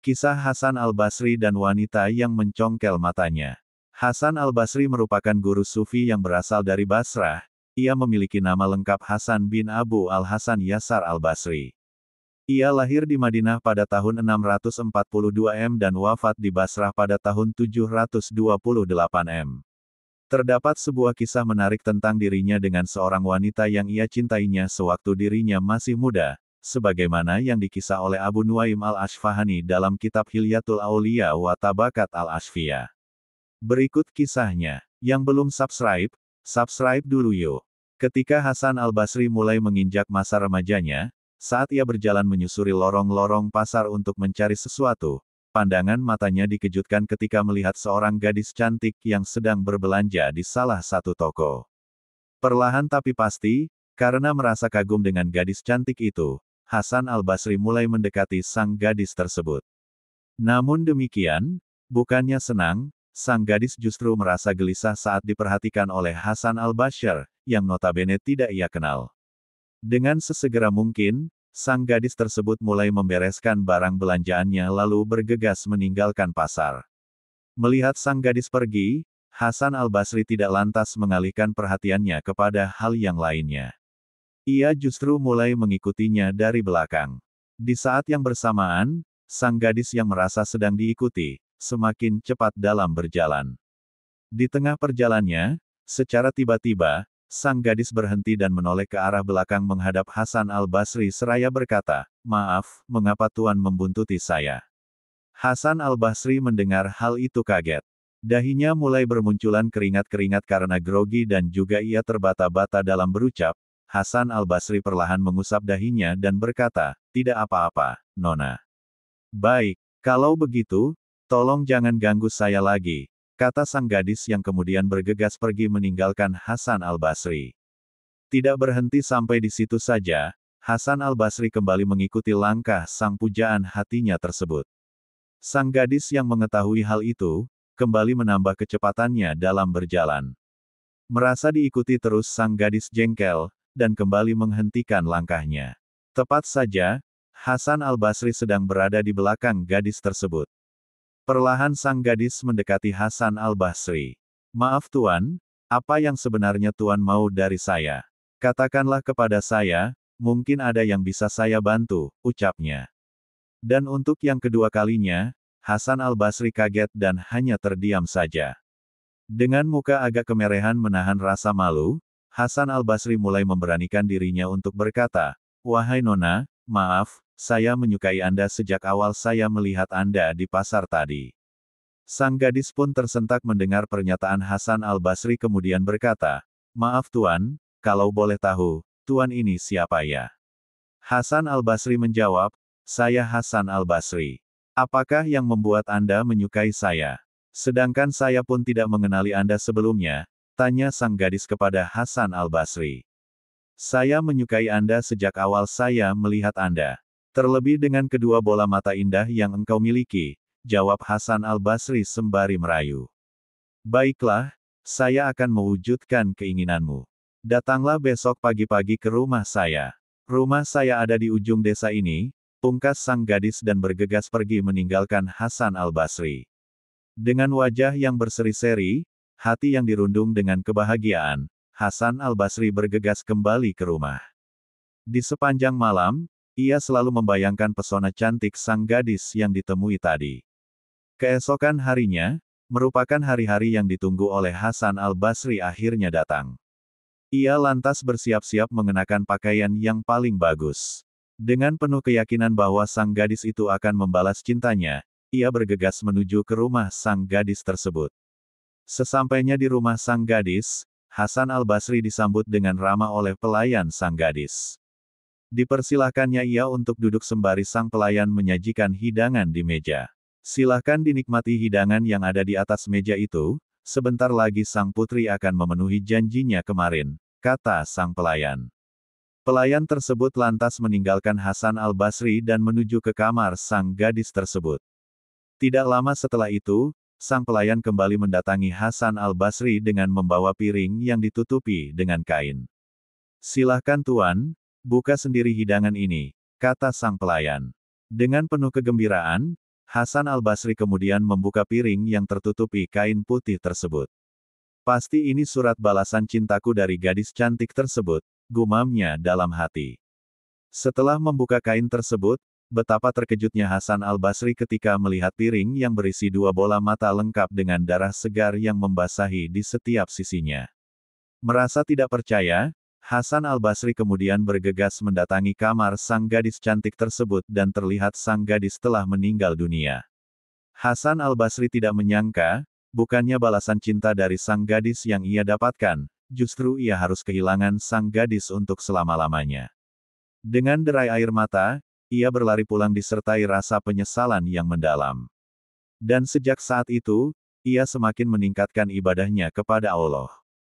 Kisah Hasan al-Basri dan wanita yang mencongkel matanya. Hasan al-Basri merupakan guru sufi yang berasal dari Basrah. Ia memiliki nama lengkap Hasan bin Abu al-Hasan Yasar al-Basri. Ia lahir di Madinah pada tahun 642 M dan wafat di Basrah pada tahun 728 M. Terdapat sebuah kisah menarik tentang dirinya dengan seorang wanita yang ia cintainya sewaktu dirinya masih muda, sebagaimana yang dikisah oleh Abu Nuaim al-Ashfahani dalam kitab Hilyatul Aulia wa Tabakat al-Ashfiyah. Berikut kisahnya. Yang belum subscribe dulu yuk. Ketika Hasan al-Basri mulai menginjak masa remajanya, saat ia berjalan menyusuri lorong-lorong pasar untuk mencari sesuatu, pandangan matanya dikejutkan ketika melihat seorang gadis cantik yang sedang berbelanja di salah satu toko. Perlahan tapi pasti, karena merasa kagum dengan gadis cantik itu, Hasan al-Basri mulai mendekati sang gadis tersebut. Namun demikian, bukannya senang, sang gadis justru merasa gelisah saat diperhatikan oleh Hasan al-Basri, yang notabene tidak ia kenal. Dengan sesegera mungkin, sang gadis tersebut mulai membereskan barang belanjaannya lalu bergegas meninggalkan pasar. Melihat sang gadis pergi, Hasan al-Basri tidak lantas mengalihkan perhatiannya kepada hal yang lainnya. Ia justru mulai mengikutinya dari belakang. Di saat yang bersamaan, sang gadis yang merasa sedang diikuti, semakin cepat dalam berjalan. Di tengah perjalanannya, secara tiba-tiba, sang gadis berhenti dan menoleh ke arah belakang menghadap Hasan al-Basri seraya berkata, "Maaf, mengapa Tuan membuntuti saya?" Hasan al-Basri mendengar hal itu kaget. Dahinya mulai bermunculan keringat-keringat karena grogi dan juga ia terbata-bata dalam berucap. Hasan al-Basri perlahan mengusap dahinya dan berkata, "Tidak apa-apa, Nona." "Baik, kalau begitu, tolong jangan ganggu saya lagi," kata sang gadis yang kemudian bergegas pergi meninggalkan Hasan al-Basri. Tidak berhenti sampai di situ saja, Hasan al-Basri kembali mengikuti langkah sang pujaan hatinya tersebut. Sang gadis yang mengetahui hal itu, kembali menambah kecepatannya dalam berjalan. Merasa diikuti terus sang gadis jengkel, dan kembali menghentikan langkahnya. Tepat saja, Hasan al-Basri sedang berada di belakang gadis tersebut. Perlahan sang gadis mendekati Hasan al-Basri. "Maaf Tuan, apa yang sebenarnya Tuan mau dari saya? Katakanlah kepada saya, mungkin ada yang bisa saya bantu," ucapnya. Dan untuk yang kedua kalinya, Hasan al-Basri kaget dan hanya terdiam saja. Dengan muka agak kemerehan menahan rasa malu, Hasan al-Basri mulai memberanikan dirinya untuk berkata, "Wahai Nona, maaf, saya menyukai Anda sejak awal saya melihat Anda di pasar tadi." Sang gadis pun tersentak mendengar pernyataan Hasan al-Basri kemudian berkata, "Maaf Tuan, kalau boleh tahu, Tuan ini siapa ya?" Hasan al-Basri menjawab, "Saya Hasan al-Basri. Apakah yang membuat Anda menyukai saya? Sedangkan saya pun tidak mengenali Anda sebelumnya," tanya sang gadis kepada Hasan al-Basri. "Saya menyukai Anda sejak awal saya melihat Anda. Terlebih dengan kedua bola mata indah yang engkau miliki," jawab Hasan al-Basri sembari merayu. "Baiklah, saya akan mewujudkan keinginanmu. Datanglah besok pagi-pagi ke rumah saya. Rumah saya ada di ujung desa ini," pungkas sang gadis dan bergegas pergi meninggalkan Hasan al-Basri. Dengan wajah yang berseri-seri, hati yang dirundung dengan kebahagiaan, Hasan al-Basri bergegas kembali ke rumah. Di sepanjang malam, ia selalu membayangkan pesona cantik sang gadis yang ditemui tadi. Keesokan harinya, merupakan hari-hari yang ditunggu oleh Hasan al-Basri akhirnya datang. Ia lantas bersiap-siap mengenakan pakaian yang paling bagus. Dengan penuh keyakinan bahwa sang gadis itu akan membalas cintanya, ia bergegas menuju ke rumah sang gadis tersebut. Sesampainya di rumah sang gadis, Hasan al-Basri disambut dengan ramah oleh pelayan sang gadis. Dipersilahkannya ia untuk duduk sembari sang pelayan menyajikan hidangan di meja. "Silahkan dinikmati hidangan yang ada di atas meja itu, sebentar lagi sang putri akan memenuhi janjinya kemarin," kata sang pelayan. Pelayan tersebut lantas meninggalkan Hasan al-Basri dan menuju ke kamar sang gadis tersebut. Tidak lama setelah itu, sang pelayan kembali mendatangi Hasan al-Basri dengan membawa piring yang ditutupi dengan kain. "Silahkan Tuan, buka sendiri hidangan ini," kata sang pelayan. Dengan penuh kegembiraan, Hasan al-Basri kemudian membuka piring yang tertutupi kain putih tersebut. Pasti ini surat balasan cintaku dari gadis cantik tersebut, gumamnya dalam hati. Setelah membuka kain tersebut, betapa terkejutnya Hasan al-Basri ketika melihat piring yang berisi 2 bola mata lengkap dengan darah segar yang membasahi di setiap sisinya. Merasa tidak percaya, Hasan al-Basri kemudian bergegas mendatangi kamar sang gadis cantik tersebut dan terlihat sang gadis telah meninggal dunia. Hasan al-Basri tidak menyangka, bukannya balasan cinta dari sang gadis yang ia dapatkan, justru ia harus kehilangan sang gadis untuk selama-lamanya. Dengan derai air mata, ia berlari pulang disertai rasa penyesalan yang mendalam. Dan sejak saat itu, ia semakin meningkatkan ibadahnya kepada Allah.